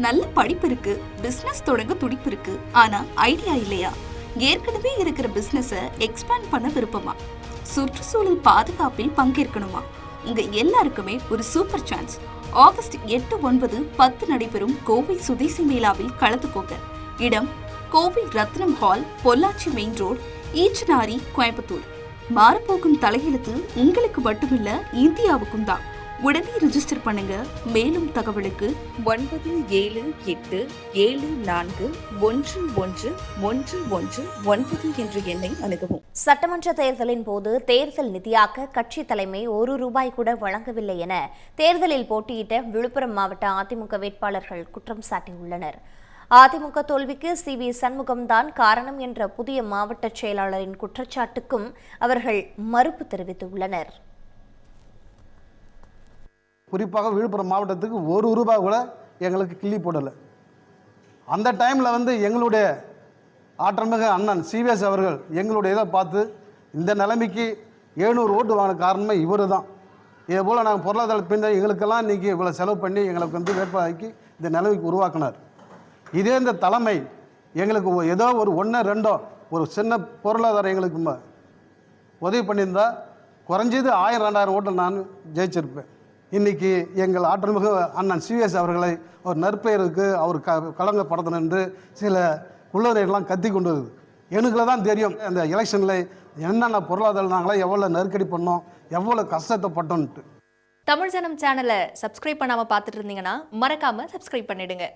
நல்ல படிப்பு இருக்கு, பிசினஸ் தொடங்க துடிப்பு இருக்கு, ஆனா ஐடியா இல்லையா? ஏற்கனவே இருக்கிற பிசினஸ எக்ஸ்பேண்ட் பண்ண விருப்பமா? சுற்றுச்சூழல் பாதுகாப்பில் பங்கேற்கணுமா? உங்க எல்லாருக்குமே ஒரு சூப்பர் சான்ஸ். ஆகஸ்ட் 8, 9, 10 நடைபெறும் கோவை சுதேசி மேளாவில் கலந்துக்கோங்க. இடம் Kovai Ratnam hall, Pollachi main road, Eachanari, Coimbatore. மாறப்போகும் தலையெழுத்து உங்களுக்கு மட்டுமில்ல, இந்தியாவுக்கும் தான். உடனே ரிஜிஸ்டர் பண்ணுங்க. மேலும் தகவலுக்கு 9774111119 என்ற எண்ணை அணுகவும். சட்டமன்ற தேர்தலின் போது தேர்தல் நிதியாக கட்சி தலைமை ₹1 கூட வழங்கவில்லை என தேர்தலில் போட்டியிட்ட விழுப்புரம் மாவட்ட அதிமுக வேட்பாளர்கள் குற்றம் சாட்டியுள்ளனர். அதிமுக தோல்விக்கு CV சண்முகம்தான் காரணம் என்ற புதிய மாவட்ட செயலாளரின் குற்றச்சாட்டுக்கும் அவர்கள் மறுப்பு தெரிவித்துள்ளனர். குறிப்பாக விழுப்புரம் மாவட்டத்துக்கு ₹1 கூட எங்களுக்கு கிள்ளி போடலை. அந்த டைமில் எங்களுடைய ஆற்றல்மிகு அண்ணன் CVS அவர்கள் எங்களுடைய இதை பார்த்து இந்த நிலைமைக்கு 700 ஓட்டு வாங்கின காரணமே இவர் தான். இதே போல் நாங்கள் பொருளாதார பின்ன எங்களுக்கெல்லாம் இன்றைக்கி இவ்வளோ செலவு பண்ணி எங்களுக்கு வேட்பாளராக்கி இந்த நிலைமைக்கு உருவாக்கினார். இதே இந்த தலைமை எங்களுக்கு ஏதோ ஒரு 1-2 ஒரு சின்ன பொருளாதாரம் எங்களுக்கு உதவி பண்ணியிருந்தால் குறைஞ்சது 1000-2000 ஓட்டில் நான் ஜெயிச்சிருப்பேன். இன்றைக்கி எங்கள் ஆற்றல்மிகு அண்ணன் CVS அவர்களை ஒரு நற்பெயருக்கு அவர் கலங்கப்படுத்தணும் என்று சில உள்ளவரையெல்லாம் கத்தி கொண்டு வருது. எனக்குள்ள தான் தெரியும் அந்த எலெக்ஷனில் என்னென்ன பொருளாதாரம் நாங்களே எவ்வளோ நெருக்கடி பண்ணோம், எவ்வளோ கஷ்டத்தைப்பட்டோன்ட்டு. தமிழ் ஜனம் சேனலை சப்ஸ்கிரைப் பண்ணாமல் பார்த்துட்டு இருந்தீங்கன்னா மறக்காமல் சப்ஸ்கிரைப் பண்ணிடுங்க.